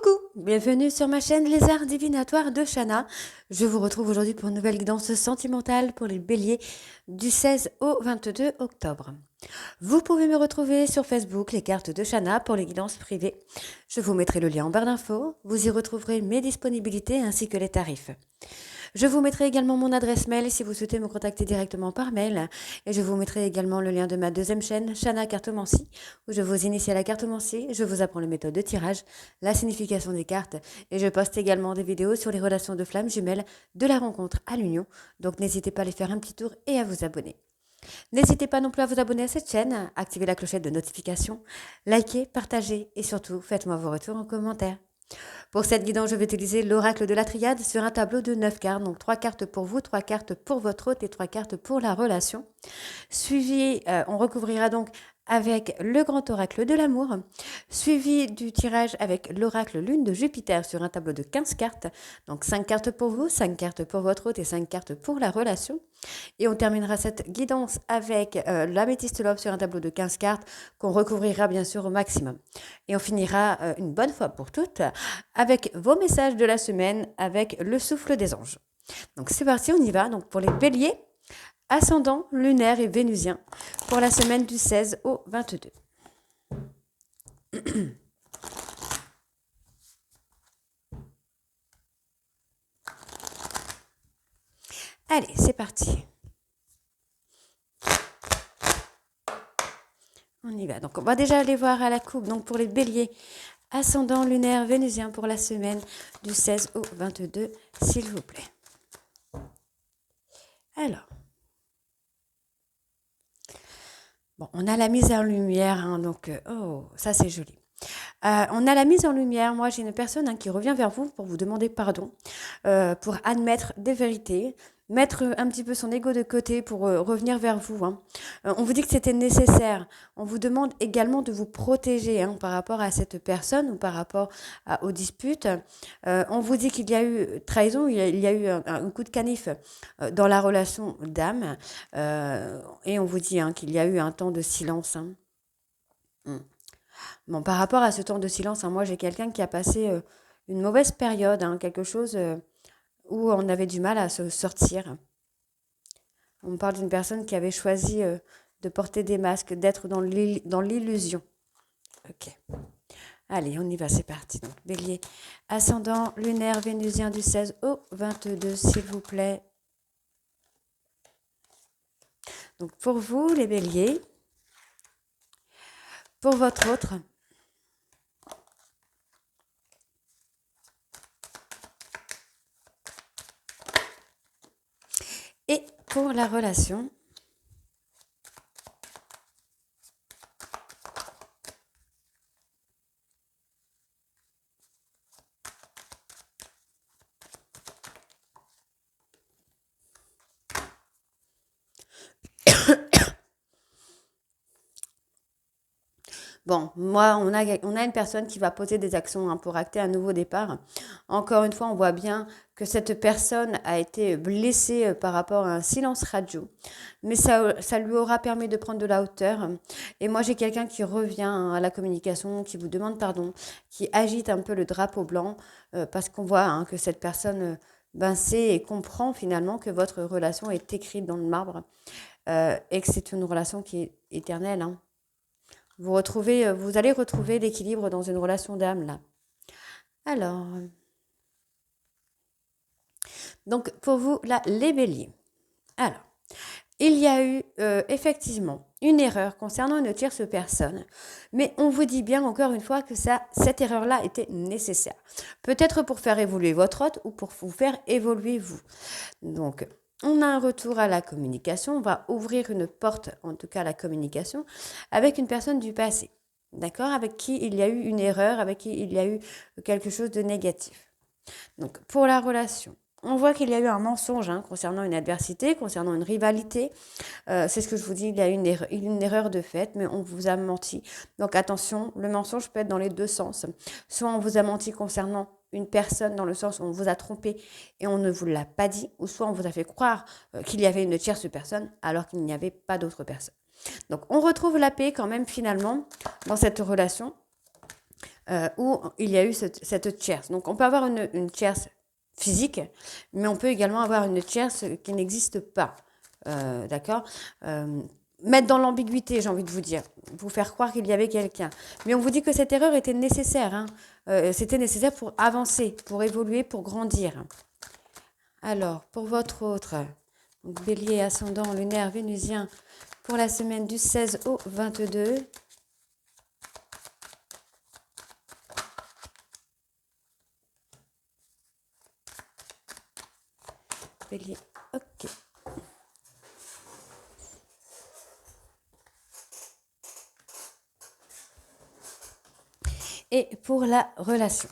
Coucou, bienvenue sur ma chaîne Les Arts Divinatoires de Shana. Je vous retrouve aujourd'hui pour une nouvelle guidance sentimentale pour les béliers du 16 au 22 octobre. Vous pouvez me retrouver sur Facebook, les cartes de Shana pour les guidances privées. Je vous mettrai le lien en barre d'infos. Vous y retrouverez mes disponibilités ainsi que les tarifs. Je vous mettrai également mon adresse mail si vous souhaitez me contacter directement par mail. Et je vous mettrai également le lien de ma deuxième chaîne, Shana Cartomancie, où je vous initie à la cartomancie, je vous apprends les méthodes de tirage, la signification des cartes, et je poste également des vidéos sur les relations de flammes jumelles de la rencontre à l'union. Donc n'hésitez pas à aller faire un petit tour et à vous abonner. N'hésitez pas non plus à vous abonner à cette chaîne, activer la clochette de notification, liker, partager et surtout faites-moi vos retours en commentaire. Pour cette guidance, je vais utiliser l'oracle de la triade sur un tableau de 9 cartes. Donc 3 cartes pour vous, 3 cartes pour votre hôte et 3 cartes pour la relation. Suivi, on recouvrira donc avec le grand oracle de l'amour, suivi du tirage avec l'oracle lune de Jupiter sur un tableau de 15 cartes. Donc 5 cartes pour vous, 5 cartes pour votre hôte et 5 cartes pour la relation. Et on terminera cette guidance avec l'améthyste love sur un tableau de 15 cartes qu'on recouvrira bien sûr au maximum. Et on finira une bonne fois pour toutes avec vos messages de la semaine avec le souffle des anges. Donc c'est parti, on y va. Donc pour les béliers, ascendant, lunaire et vénusien pour la semaine du 16 au 22. Allez, c'est parti. On y va. Donc on va déjà aller voir à la coupe. Donc pour les béliers, ascendant, lunaire, vénusien pour la semaine du 16 au 22, s'il vous plaît. Alors. Bon, on a la mise en lumière, hein, donc oh, ça c'est joli. On a la mise en lumière. Moi, j'ai une personne qui revient vers vous pour vous demander pardon, pour admettre des vérités, mettre un petit peu son ego de côté pour revenir vers vous. On vous dit que c'était nécessaire. On vous demande également de vous protéger par rapport à cette personne ou par rapport aux disputes. On vous dit qu'il y a eu trahison, il y a eu un coup de canif dans la relation d'âme. Et on vous dit qu'il y a eu un temps de silence. Bon, par rapport à ce temps de silence, moi j'ai quelqu'un qui a passé une mauvaise période, quelque chose où on avait du mal à se sortir. On parle d'une personne qui avait choisi de porter des masques, d'être dans l'illusion. Ok. Allez, on y va, c'est parti. Donc, bélier, ascendant, lunaire, vénusien du 16 au 22, s'il vous plaît. Donc pour vous, les béliers, pour votre autre, et pour la relation, bon, moi, on a une personne qui va poser des actions pour acter un nouveau départ. Encore une fois, on voit bien que cette personne a été blessée par rapport à un silence radio. Mais ça lui aura permis de prendre de la hauteur. Et moi, j'ai quelqu'un qui revient à la communication, qui vous demande pardon, qui agite un peu le drapeau blanc, parce qu'on voit que cette personne sait et comprend finalement que votre relation est écrite dans le marbre et que c'est une relation qui est éternelle. Vous allez retrouver l'équilibre dans une relation d'âme, là. Alors, donc pour vous, là, les béliers. Alors, il y a eu effectivement une erreur concernant une tierce personne, mais on vous dit bien encore une fois que cette erreur-là était nécessaire. Peut-être pour faire évoluer votre hôte ou pour vous faire évoluer vous. Donc, on a un retour à la communication, on va ouvrir une porte, en tout cas à la communication, avec une personne du passé, d'accord, avec qui il y a eu une erreur, avec qui il y a eu quelque chose de négatif. Donc, pour la relation, on voit qu'il y a eu un mensonge concernant une adversité, concernant une rivalité. C'est ce que je vous dis, il y a eu une erreur de fait, mais on vous a menti. Donc attention, le mensonge peut être dans les deux sens. Soit on vous a menti concernant une personne dans le sens où on vous a trompé et on ne vous l'a pas dit, ou soit on vous a fait croire qu'il y avait une tierce personne alors qu'il n'y avait pas d'autre personne. Donc on retrouve la paix quand même finalement dans cette relation. où il y a eu cette tierce. Donc, on peut avoir une tierce physique, mais on peut également avoir une tierce qui n'existe pas. D'accord. Mettre dans l'ambiguïté, j'ai envie de vous dire, vous faire croire qu'il y avait quelqu'un. Mais on vous dit que cette erreur était nécessaire. Hein. C'était nécessaire pour avancer, pour évoluer, pour grandir. Alors, pour votre autre, donc Bélier, ascendant, lunaire, vénusien, pour la semaine du 16 au 22. Bélier, ok. Et pour la relation.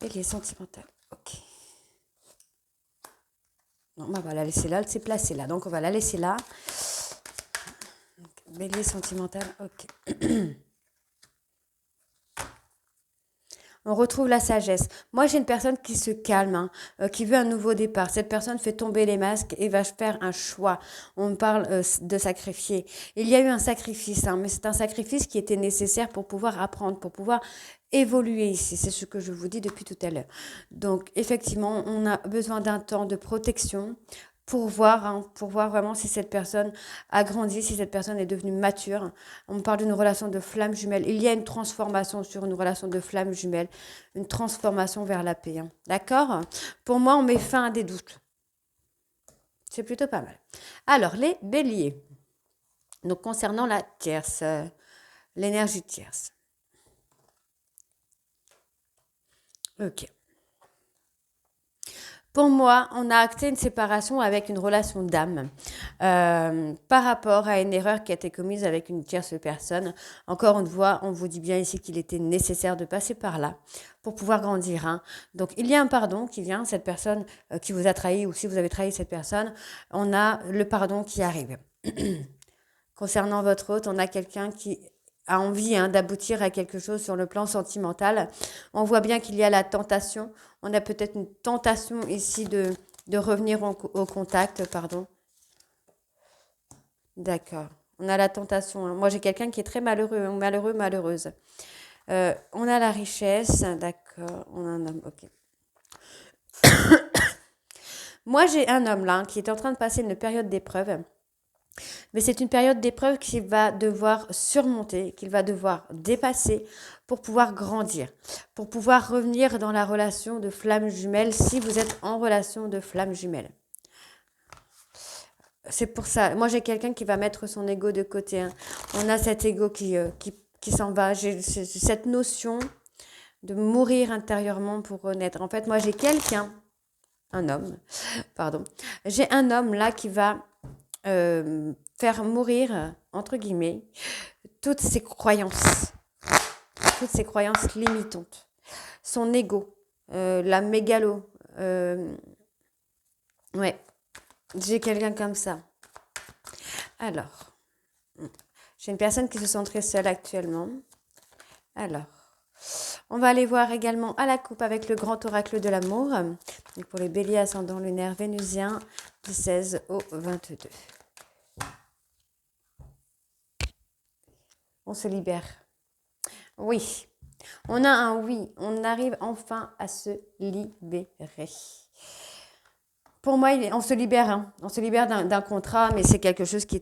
Bélier sentimental, ok. Non, on va la laisser là, elle s'est placée là, donc on va la laisser là. Bélier sentimental, ok. On retrouve la sagesse. Moi, j'ai une personne qui se calme, hein, qui veut un nouveau départ. Cette personne fait tomber les masques et va faire un choix. On me parle de sacrifier. Il y a eu un sacrifice, hein, mais c'est un sacrifice qui était nécessaire pour pouvoir apprendre, pour pouvoir évoluer ici. C'est ce que je vous dis depuis tout à l'heure. Donc, effectivement, on a besoin d'un temps de protection pour voir vraiment si cette personne a grandi, si cette personne est devenue mature. On me parle d'une relation de flamme jumelle. Il y a une transformation sur une relation de flamme jumelle, une transformation vers la paix. Hein. D'accord. Pour moi, on met fin à des doutes. C'est plutôt pas mal. Alors, les béliers. Donc, concernant la tierce, l'énergie tierce. Ok. Pour moi, on a acté une séparation avec une relation d'âme par rapport à une erreur qui a été commise avec une tierce personne. Encore une fois, on vous dit bien ici qu'il était nécessaire de passer par là pour pouvoir grandir. Hein. Donc, il y a un pardon qui vient, cette personne qui vous a trahi ou si vous avez trahi cette personne, on a le pardon qui arrive. Concernant votre hôte, on a quelqu'un qui a envie d'aboutir à quelque chose sur le plan sentimental. On voit bien qu'il y a la tentation. On a peut-être une tentation ici de revenir au contact, pardon. D'accord. On a la tentation. Hein. Moi, j'ai quelqu'un qui est très malheureux, malheureuse. On a la richesse, d'accord. On a un homme, ok. Moi, j'ai un homme là qui est en train de passer une période d'épreuve. Mais c'est une période d'épreuve qu'il va devoir surmonter, qu'il va devoir dépasser pour pouvoir grandir, pour pouvoir revenir dans la relation de flamme jumelle si vous êtes en relation de flamme jumelle. C'est pour ça. Moi, j'ai quelqu'un qui va mettre son ego de côté. Hein. On a cet ego qui s'en va. J'ai cette notion de mourir intérieurement pour renaître. En fait, moi, j'ai quelqu'un, un homme, pardon. J'ai un homme là qui va faire mourir, entre guillemets, toutes ces croyances limitantes. Son ego, la mégalo. Ouais, j'ai quelqu'un comme ça. Alors, j'ai une personne qui se sent très seule actuellement. Alors, on va aller voir également à la coupe avec le grand oracle de l'amour. Donc pour les béliers ascendant lunaire vénusien du 16 au 22. On se libère. Oui, on a un oui. On arrive enfin à se libérer. Pour moi, on se libère. Hein. On se libère d'un contrat, mais c'est quelque chose qui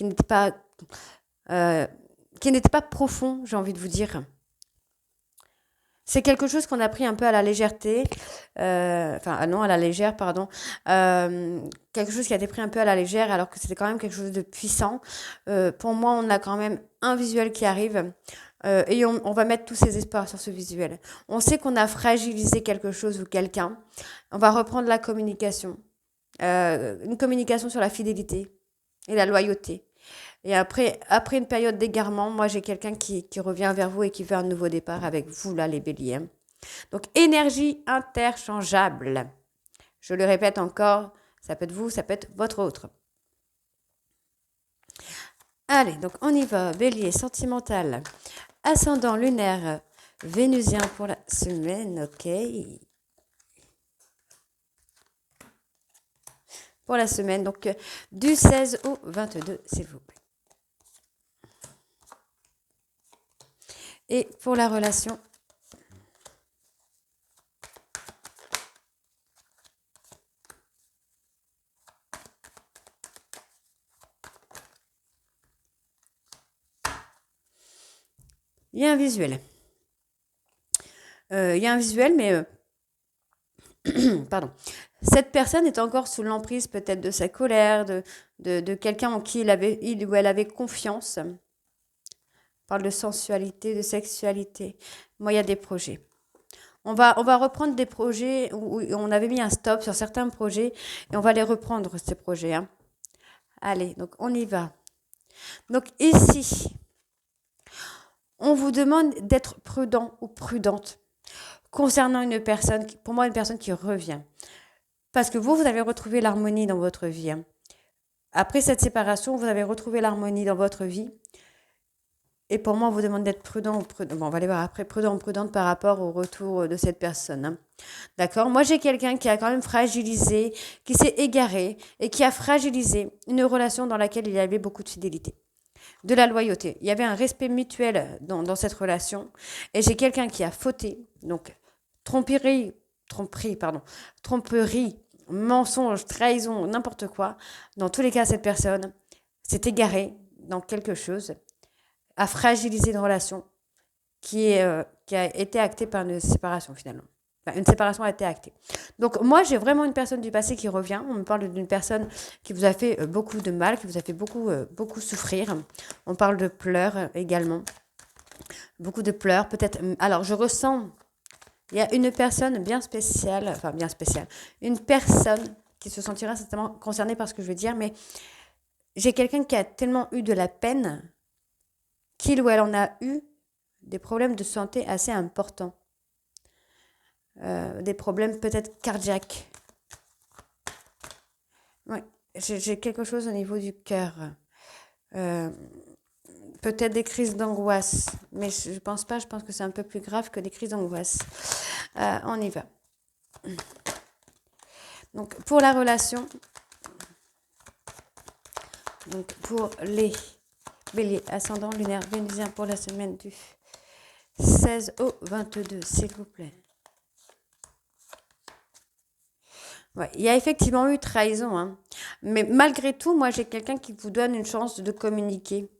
n'était pas profond, j'ai envie de vous dire. C'est quelque chose qu'on a pris un peu à la légèreté, non, à la légère, pardon. Quelque chose qui a été pris un peu à la légère, alors que c'était quand même quelque chose de puissant. Pour moi, on a quand même un visuel qui arrive, et on va mettre tous ses espoirs sur ce visuel. On sait qu'on a fragilisé quelque chose ou quelqu'un. On va reprendre la communication, une communication sur la fidélité et la loyauté. Et après une période d'égarement, moi, j'ai quelqu'un qui revient vers vous et qui fait un nouveau départ avec vous, là, les béliers. Donc, énergie interchangeable. Je le répète encore, ça peut être vous, ça peut être votre autre. Allez, donc on y va. Bélier, sentimental. Ascendant lunaire, vénusien pour la semaine, ok. pour la semaine, donc du 16 au 22, s'il vous plaît. Et pour la relation, il y a un visuel. Il y a un visuel, mais pardon. Cette personne est encore sous l'emprise peut-être de sa colère, de quelqu'un en qui il ou elle avait confiance. On parle de sensualité, de sexualité. Moi, il y a des projets. On va reprendre des projets où on avait mis un stop sur certains projets et on va les reprendre, ces projets. Hein. Allez, donc on y va. Donc ici, on vous demande d'être prudent ou prudente concernant une personne, pour moi une personne qui revient. Parce que vous avez retrouvé l'harmonie dans votre vie. Hein. Après cette séparation, vous avez retrouvé l'harmonie dans votre vie. Et pour moi, on vous demande d'être prudent ou prudent. Bon, on va aller voir après, prudent ou prudente par rapport au retour de cette personne. Hein. D'accord? Moi, j'ai quelqu'un qui a quand même fragilisé, qui s'est égaré et qui a fragilisé une relation dans laquelle il y avait beaucoup de fidélité, de la loyauté. Il y avait un respect mutuel dans cette relation. Et j'ai quelqu'un qui a fauté, donc tromperie, mensonge, trahison, n'importe quoi. Dans tous les cas, cette personne s'est égarée dans quelque chose, a fragilisé une relation qui a été actée par une séparation finalement. Enfin, une séparation a été actée. Donc moi, j'ai vraiment une personne du passé qui revient. On me parle d'une personne qui vous a fait beaucoup de mal, qui vous a fait beaucoup souffrir. On parle de pleurs également. Beaucoup de pleurs, peut-être. Alors, je ressens, il y a une personne bien spéciale, une personne qui se sentira certainement concernée par ce que je veux dire, mais j'ai quelqu'un qui a tellement eu de la peine qu'il ou elle en a eu des problèmes de santé assez importants. Des problèmes peut-être cardiaques. Ouais, j'ai quelque chose au niveau du cœur. Peut-être des crises d'angoisse, mais je pense pas, je pense que c'est un peu plus grave que des crises d'angoisse. On y va. Donc, pour la relation, donc pour les béliers, ascendant lunaire, vénusien pour la semaine du 16 au 22, s'il vous plaît. Ouais, il y a effectivement eu trahison, hein. Mais malgré tout, moi j'ai quelqu'un qui vous donne une chance de communiquer.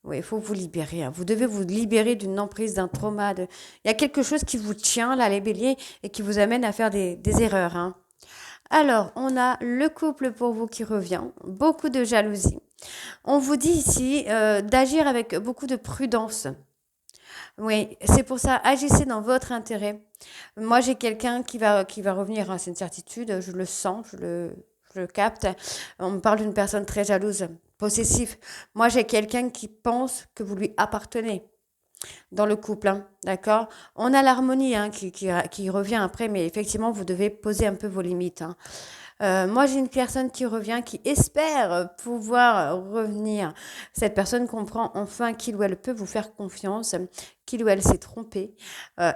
Oui, il faut vous libérer. Hein. Vous devez vous libérer d'une emprise, d'un trauma. Il y a quelque chose qui vous tient, là, les béliers, et qui vous amène à faire des erreurs. Hein. Alors, on a le couple pour vous qui revient. Beaucoup de jalousie. On vous dit ici d'agir avec beaucoup de prudence. Oui, c'est pour ça, agissez dans votre intérêt. Moi, j'ai quelqu'un qui va revenir, hein, c'est une certitude, je le sens, je le capte. On me parle d'une personne très jalouse, possessive. Moi, j'ai quelqu'un qui pense que vous lui appartenez dans le couple, hein, d'accord? On a l'harmonie hein, qui revient après, mais effectivement, vous devez poser un peu vos limites. Hein. Moi, j'ai une personne qui revient, qui espère pouvoir revenir. Cette personne comprend enfin qu'il ou elle peut vous faire confiance, qu'il ou elle s'est trompé.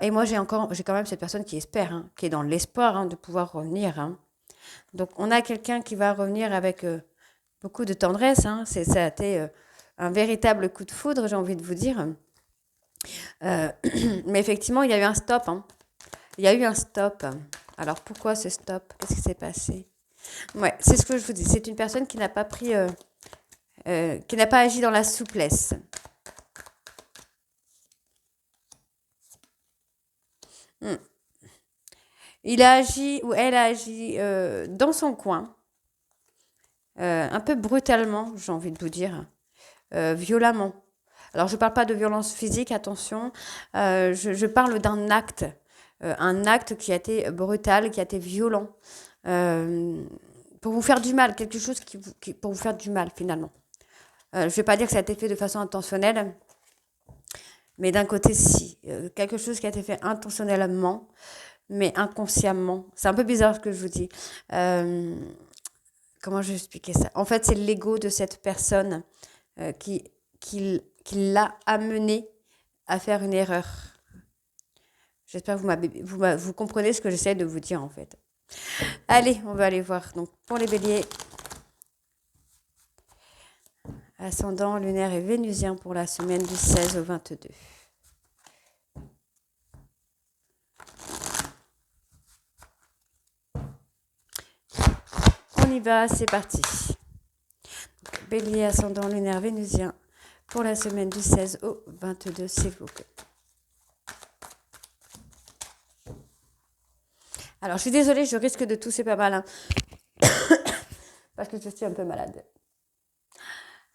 Et moi, j'ai quand même cette personne qui espère, hein, qui est dans l'espoir hein, de pouvoir revenir. Hein. Donc, on a quelqu'un qui va revenir avec beaucoup de tendresse. Hein. Ça a été un véritable coup de foudre, j'ai envie de vous dire. Mais effectivement, il y a eu un stop. Hein. Il y a eu un stop. Alors, pourquoi ce stop? Qu'est-ce qui s'est passé? Ouais, c'est ce que je vous dis. C'est une personne qui n'a pas qui n'a pas agi dans la souplesse. Hmm. Il a agi ou elle a agi dans son coin, un peu brutalement, j'ai envie de vous dire, violemment. Alors, je ne parle pas de violence physique, attention. Je parle d'un acte. Un acte qui a été brutal, qui a été violent. Pour vous faire du mal, quelque chose pour vous faire du mal, finalement. Je ne vais pas dire que ça a été fait de façon intentionnelle, mais d'un côté, si. Quelque chose qui a été fait intentionnellement, mais inconsciemment. C'est un peu bizarre ce que je vous dis. Comment je vais expliquer ça? En fait, c'est l'ego de cette personne qui l'a amené à faire une erreur. J'espère que vous comprenez ce que j'essaie de vous dire, en fait. Allez, on va aller voir. Donc, pour les béliers, ascendant lunaire et vénusien pour la semaine du 16 au 22. On y va, c'est parti. Donc, bélier, ascendant lunaire, vénusien pour la semaine du 16 au 22, s'il vous plaît. Alors, je suis désolée, je risque de tousser pas mal, hein, parce que je suis un peu malade.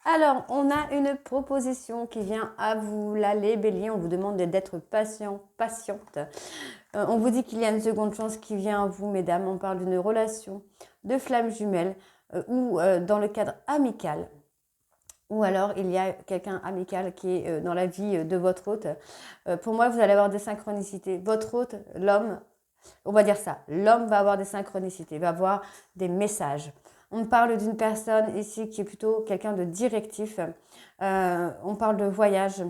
Alors, on a une proposition qui vient à vous. Là, les béliers, on vous demande d'être patient, patiente. On vous dit qu'il y a une seconde chance qui vient à vous, mesdames. On parle d'une relation de flamme jumelle ou dans le cadre amical. Ou alors, il y a quelqu'un amical qui est dans la vie de votre hôte. Pour moi, vous allez avoir des synchronicités. Votre hôte, l'homme, on va dire ça, l'homme va avoir des synchronicités, va avoir des messages. On parle d'une personne ici qui est plutôt quelqu'un de directif. On parle de voyage.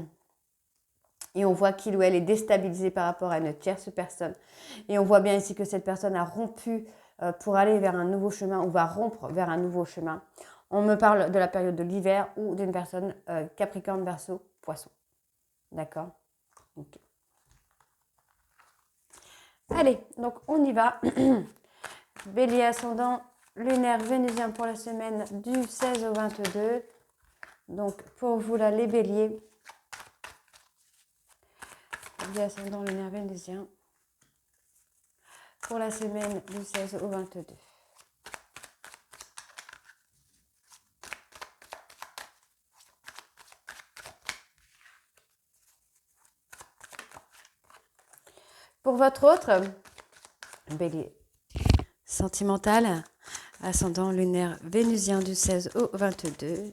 Et on voit qu'il ou elle est déstabilisé par rapport à une tierce personne. Et on voit bien ici que cette personne a rompu pour aller vers un nouveau chemin ou va rompre vers un nouveau chemin. On me parle de la période de l'hiver ou d'une personne Capricorne, Verseau, Poisson. D'accord? Okay. Allez, donc on y va. Bélier ascendant, lunaire, vénusien pour la semaine du 16 au 22. Donc pour vous là, les béliers. Bélier ascendant, lunaire, vénusien pour la semaine du 16 au 22. Pour votre autre, bélier sentimental, ascendant lunaire vénusien du 16 au 22.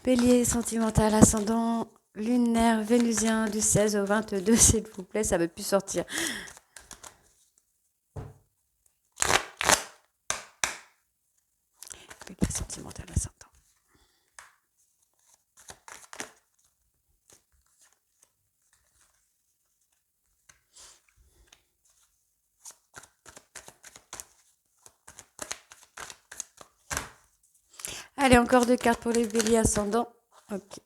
Bélier sentimental, ascendant lunaire vénusien du 16 au 22, s'il vous plaît, ça ne veut plus sortir. Bélier sentimental, ascendant. Allez, encore 2 cartes pour les béliers ascendants. Ok.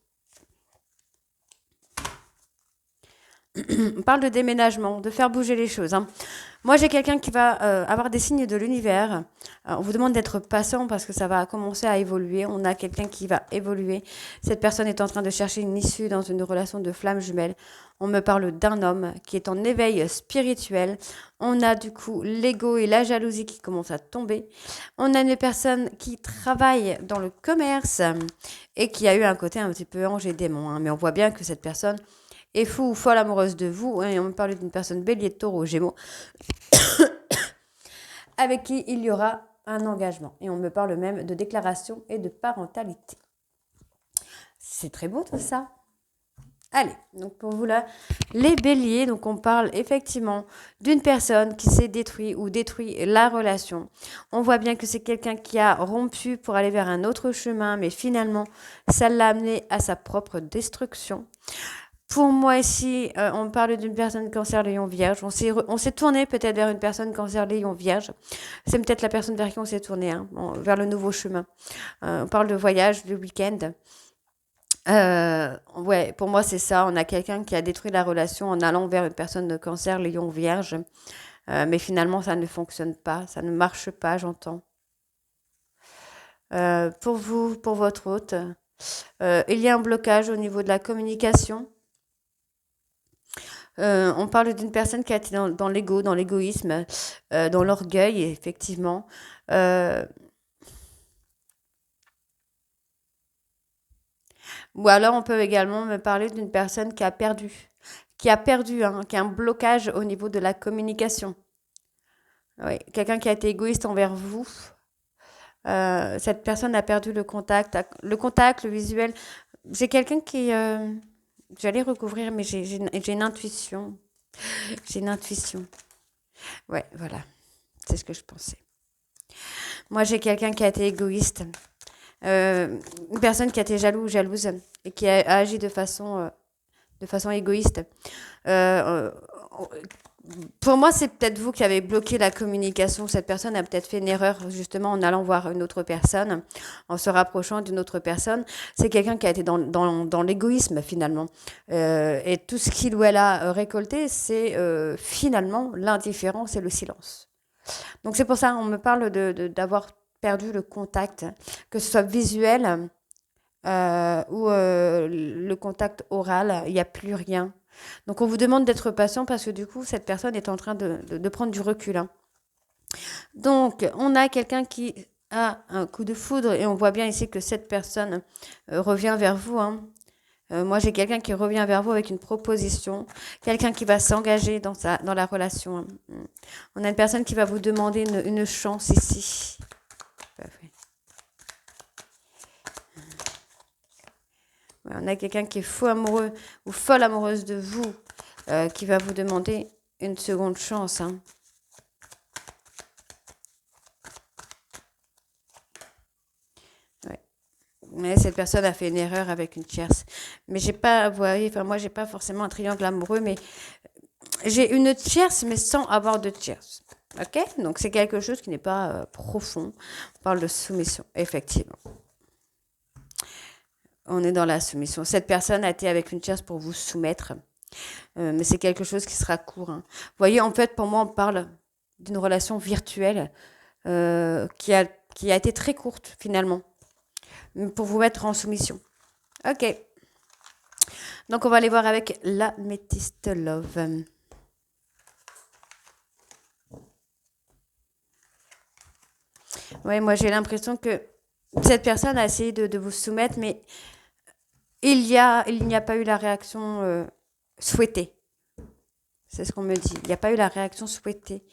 On parle de déménagement, de faire bouger les choses. Hein. Moi, j'ai quelqu'un qui va avoir des signes de l'univers. On vous demande d'être patient parce que ça va commencer à évoluer. On a quelqu'un qui va évoluer. Cette personne est en train de chercher une issue dans une relation de flamme jumelle. On me parle d'un homme qui est en éveil spirituel. On a du coup l'ego et la jalousie qui commencent à tomber. On a une personne qui travaille dans le commerce et qui a eu un côté un petit peu ange et démon. Hein. Mais on voit bien que cette personne est fou ou folle amoureuse de vous. Hein, et on me parle d'une personne bélier, taureau, gémeaux, avec qui il y aura un engagement. Et on me parle même de déclaration et de parentalité. C'est très beau tout ça. Allez, donc pour vous là, les béliers, donc on parle effectivement d'une personne qui s'est détruit ou détruit la relation. On voit bien que c'est quelqu'un qui a rompu pour aller vers un autre chemin, mais finalement, ça l'a amené à sa propre destruction. Pour moi ici, on parle d'une personne cancer lion vierge. On s'est tourné peut-être vers une personne cancer lion vierge. C'est peut-être la personne vers qui on s'est tourné, hein, vers le nouveau chemin. On parle de voyage, de week-end. Ouais, pour moi c'est ça. On a quelqu'un qui a détruit la relation en allant vers une personne de cancer lion vierge. Mais finalement ça ne fonctionne pas, ça ne marche pas, j'entends. Pour vous, pour votre hôte, il y a un blocage au niveau de la communication. On parle d'une personne qui a été dans l'ego, dans l'égoïsme, dans l'orgueil, effectivement. Ou alors, on peut également me parler d'une personne qui a perdu, qui a un blocage au niveau de la communication. Oui, quelqu'un qui a été égoïste envers vous. Cette personne a perdu le contact, le visuel. J'ai quelqu'un qui... j'allais recouvrir, mais j'ai une intuition. J'ai une intuition. Ouais, voilà. C'est ce que je pensais. Moi, j'ai quelqu'un qui a été égoïste. Une personne qui a été jaloux ou jalouse et qui a agi de façon égoïste. Euh, pour moi, c'est peut-être vous qui avez bloqué la communication. Cette personne a peut-être fait une erreur justement en allant voir une autre personne, en se rapprochant d'une autre personne. C'est quelqu'un qui a été dans l'égoïsme finalement. Et tout ce qu'il ou elle a récolté, c'est finalement l'indifférence et le silence. Donc c'est pour ça on me parle d'avoir perdu le contact, que ce soit visuel ou le contact oral, il n'y a plus rien. Donc on vous demande d'être patient parce que du coup cette personne est en train de prendre du recul, hein. Donc on a quelqu'un qui a un coup de foudre et on voit bien ici que cette personne revient vers vous, hein. Moi j'ai quelqu'un qui revient vers vous avec une proposition, quelqu'un qui va s'engager dans la relation, hein. On a une personne qui va vous demander une chance ici. Ouais, on a quelqu'un qui est fou amoureux ou folle amoureuse de vous, qui va vous demander une seconde chance, hein. Ouais. Mais cette personne a fait une erreur avec une tierce. Mais j'ai pas, vous voyez, enfin moi j'ai pas forcément un triangle amoureux, mais j'ai une tierce, mais sans avoir de tierce. Ok? Donc c'est quelque chose qui n'est pas profond. On parle de soumission, effectivement. On est dans la soumission. Cette personne a été avec une tierce pour vous soumettre. Mais c'est quelque chose qui sera court, hein. Vous voyez, en fait, pour moi, on parle d'une relation virtuelle qui a été très courte, finalement, pour vous mettre en soumission. Ok. Donc, on va aller voir avec la Métiste Love. Ouais, moi, j'ai l'impression que cette personne a essayé de vous soumettre, mais il n'y a pas eu la réaction souhaitée. C'est ce qu'on me dit. Il n'y a pas eu la réaction souhaitée.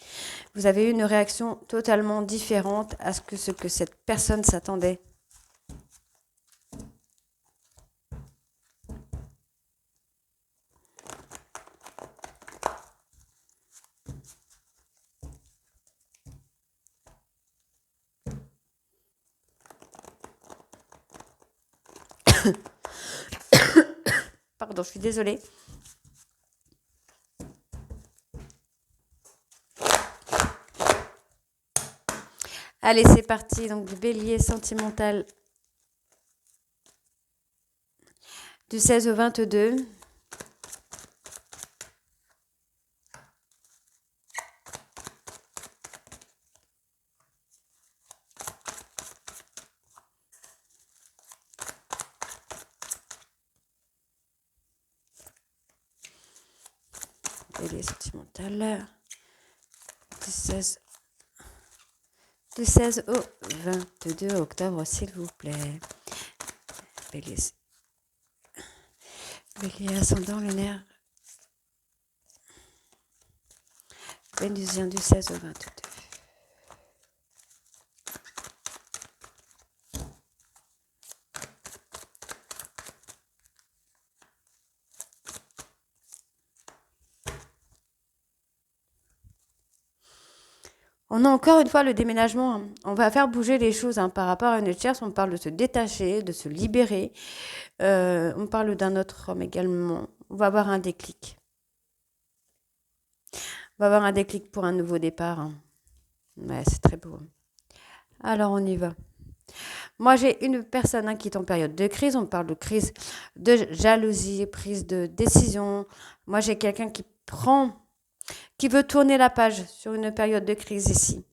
Vous avez eu une réaction totalement différente à ce que cette personne s'attendait. Pardon, je suis désolée. Allez, c'est parti. Donc, du bélier sentimental du 16 au 22. Bélier sentimental du 16 au 22 octobre, s'il vous plaît. Bélier ascendant lunaire vénusien du 16 au 22. On a encore une fois le déménagement, hein. On va faire bouger les choses, hein, par rapport à une tierce. On parle de se détacher, de se libérer. On parle d'un autre homme également. On va avoir un déclic. On va avoir un déclic pour un nouveau départ, hein. Ouais, c'est très beau, hein. Alors on y va. Moi, j'ai une personne, hein, qui est en période de crise. On parle de crise de jalousie, prise de décision. Moi, j'ai quelqu'un qui veut tourner la page sur une période de crise ici.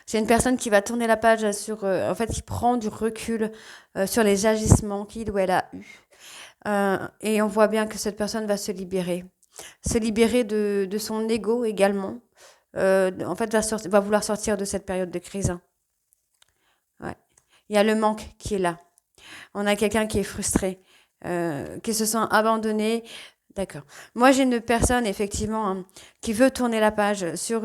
C'est une personne qui va tourner la page en fait, qui prend du recul sur les agissements qu'il ou elle a eus. Et on voit bien que cette personne va se libérer de son ego également. En fait, va vouloir sortir de cette période de crise, hein. Ouais. Il y a le manque qui est là. On a quelqu'un qui est frustré, qui se sent abandonné. D'accord. Moi, j'ai une personne, effectivement, hein, qui veut tourner la page sur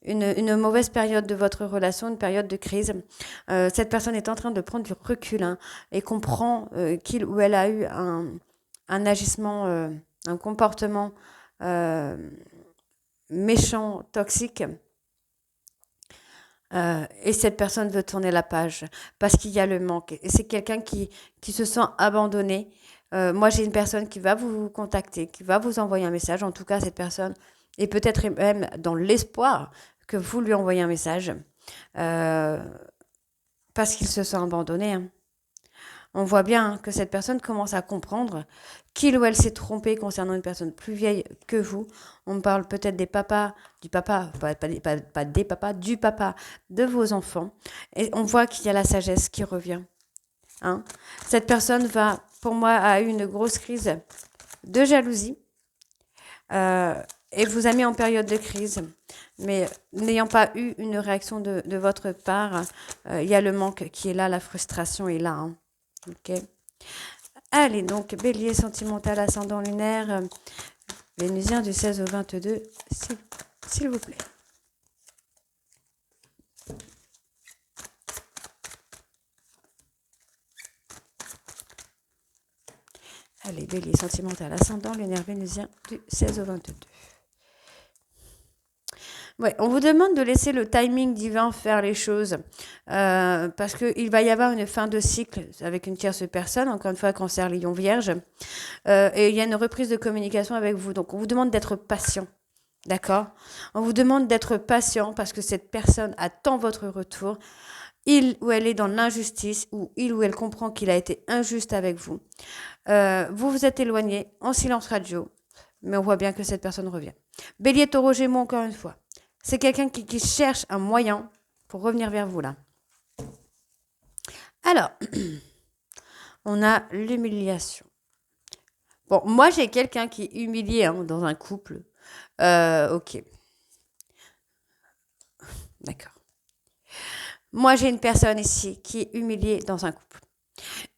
une mauvaise période de votre relation, une période de crise. Cette personne est en train de prendre du recul, hein, et comprend qu'il ou elle a eu un agissement, un comportement euh, méchant, toxique. Et cette personne veut tourner la page parce qu'il y a le manque. Et c'est quelqu'un qui se sent abandonné. Moi, j'ai une personne qui va vous contacter, qui va vous envoyer un message. En tout cas, cette personne est peut-être même dans l'espoir que vous lui envoyez un message euh, parce qu'il se sent abandonné, hein. On voit bien, hein, que cette personne commence à comprendre qu'il ou elle s'est trompé concernant une personne plus vieille que vous. On parle peut-être des papas, du papa, pas des papas, du papa de vos enfants. Et on voit qu'il y a la sagesse qui revient, hein. Cette personne va, pour moi, a eu une grosse crise de jalousie euh, et vous a mis en période de crise. Mais n'ayant pas eu une réaction de votre part, il y a le manque qui est là, la frustration est là, hein. Ok. Allez, donc, bélier sentimental ascendant lunaire, vénusien du 16 au 22, s'il vous plaît. Allez, bélier sentimental ascendant lunaire vénusien du 16 au 22. Ouais, on vous demande de laisser le timing divin faire les choses parce qu'il va y avoir une fin de cycle avec une tierce personne, encore une fois, cancer, lion, vierge, et il y a une reprise de communication avec vous. Donc, on vous demande d'être patient, d'accord? On vous demande d'être patient parce que cette personne attend votre retour. Il ou elle est dans l'injustice ou il ou elle comprend qu'il a été injuste avec vous. Vous vous êtes éloigné en silence radio, mais on voit bien que cette personne revient. Bélier, taureau, gémeaux, encore une fois. C'est quelqu'un qui cherche un moyen pour revenir vers vous là. Alors, on a l'humiliation. Bon, moi j'ai quelqu'un qui est humilié, hein, dans un couple. Ok, d'accord. Moi j'ai une personne ici qui est humiliée dans un couple.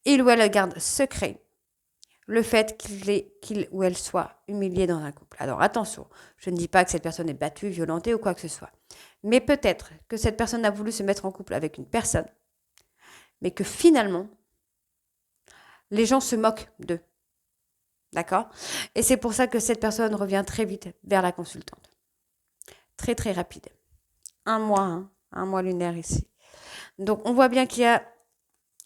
Il ou elle garde secret le fait qu'il ou elle soit humilié dans un couple. Alors attention, je ne dis pas que cette personne est battue, violentée ou quoi que ce soit. Mais peut-être que cette personne a voulu se mettre en couple avec une personne, mais que finalement, les gens se moquent d'eux. D'accord? Et c'est pour ça que cette personne revient très vite vers la consultante. Très, très rapide. Un mois, hein, un mois lunaire ici. Donc, on voit bien qu'il y a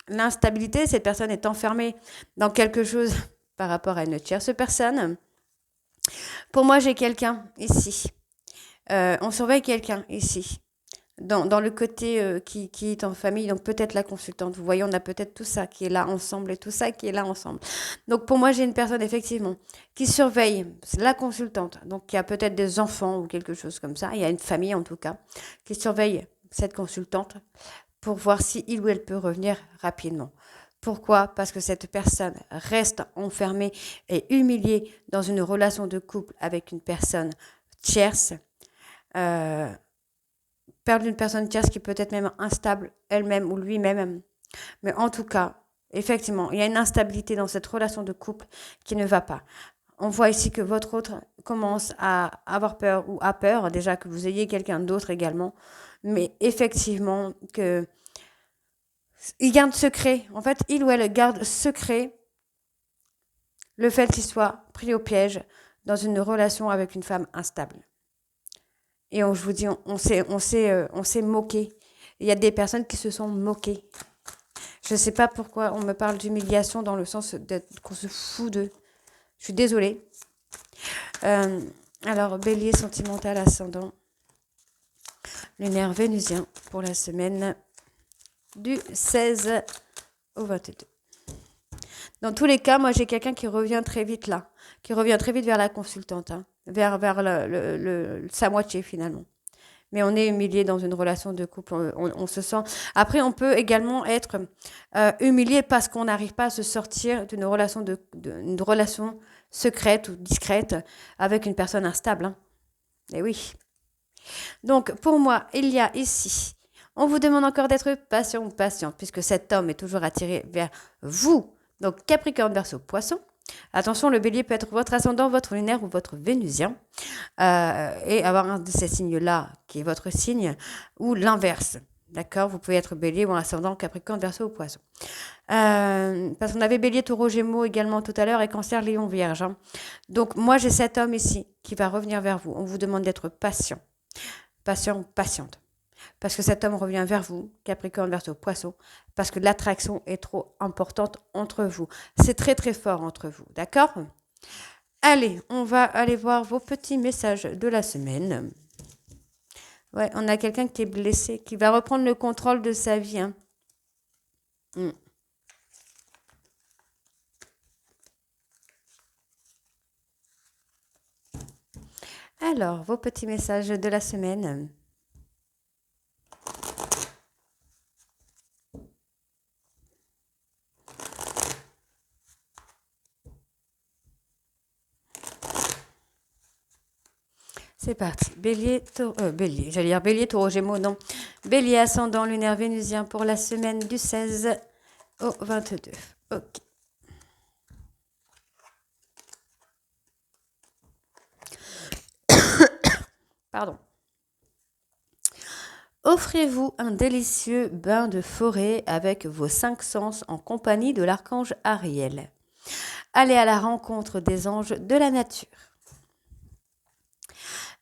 l'instabilité. Cette personne est enfermée dans quelque chose par rapport à une tierce personne. Pour moi, j'ai quelqu'un ici. On surveille quelqu'un ici. Dans le côté qui est en famille, donc peut-être la consultante. Vous voyez, on a peut-être tout ça qui est là ensemble et tout ça qui est là ensemble. Donc pour moi, j'ai une personne effectivement qui surveille, c'est la consultante, donc qui a peut-être des enfants ou quelque chose comme ça. Il y a une famille en tout cas qui surveille cette consultante pour voir si il ou elle peut revenir rapidement. Pourquoi? Parce que cette personne reste enfermée et humiliée dans une relation de couple avec une personne tierce. Euh, Perdre une personne tierce qui peut être même instable elle-même ou lui-même. Mais en tout cas, effectivement, il y a une instabilité dans cette relation de couple qui ne va pas. On voit ici que votre autre commence à avoir peur ou a peur, déjà que vous ayez quelqu'un d'autre également. Mais effectivement, que il garde secret. En fait, il ou elle garde secret le fait qu'il soit pris au piège dans une relation avec une femme instable. Et je vous dis, on s'est moqué. Il y a des personnes qui se sont moquées. Je ne sais pas pourquoi on me parle d'humiliation dans le sens qu'on se fout d'eux. Je suis désolée. Alors, bélier sentimental ascendant lunaire vénusien pour la semaine du 16 au 22. Dans tous les cas, moi, j'ai quelqu'un qui revient très vite là, qui revient très vite vers la consultante, hein, vers sa moitié finalement. Mais on est humilié dans une relation de couple, on se sent... Après, on peut également être humilié parce qu'on n'arrive pas à se sortir d'une relation, une relation secrète ou discrète avec une personne instable, hein. Et oui. Donc, pour moi, il y a ici... On vous demande encore d'être patient ou patiente, puisque cet homme est toujours attiré vers vous. Donc, Capricorne, Verseau, Poisson. Attention, le bélier peut être votre ascendant, votre lunaire ou votre vénusien. Et avoir un de ces signes-là qui est votre signe ou l'inverse. D'accord? Vous pouvez être bélier ou un ascendant, capricorne, verseau ou poisson. Parce qu'on avait bélier, taureau, gémeaux également tout à l'heure et cancer, lion, vierge. Hein. Donc moi, j'ai cet homme ici qui va revenir vers vous. On vous demande d'être patient. Patient, patiente. Parce que cet homme revient vers vous, Capricorne, Verseau, Poisson, parce que l'attraction est trop importante entre vous. C'est très très fort entre vous, d'accord? Allez, on va aller voir vos petits messages de la semaine. Ouais, on a quelqu'un qui est blessé, qui va reprendre le contrôle de sa vie. Hein. Alors, vos petits messages de la semaine. C'est parti. Bélier, bélier, j'allais dire bélier, taureau, gémeaux, non. Bélier, ascendant, lunaire, vénusien pour la semaine du 16 au 22. Ok. Pardon. Offrez-vous un délicieux bain de forêt avec vos 5 sens en compagnie de l'archange Ariel. Allez à la rencontre des anges de la nature.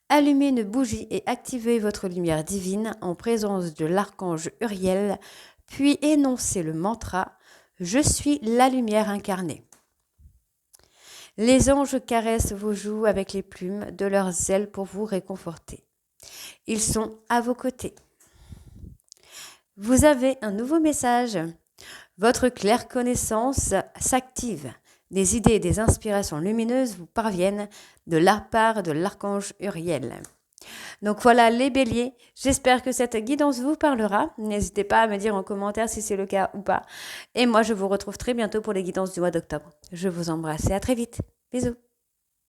Allumez une bougie et activez votre lumière divine en présence de l'archange Uriel, puis énoncez le mantra « Je suis la lumière incarnée ». Les anges caressent vos joues avec les plumes de leurs ailes pour vous réconforter. Ils sont à vos côtés. Vous avez un nouveau message. Votre claire connaissance s'active. Des idées et des inspirations lumineuses vous parviennent de la part de l'archange Uriel. Donc voilà les béliers, j'espère que cette guidance vous parlera. N'hésitez pas à me dire en commentaire si c'est le cas ou pas. Et moi je vous retrouve très bientôt pour les guidances du mois d'octobre. Je vous embrasse et à très vite. Bisous.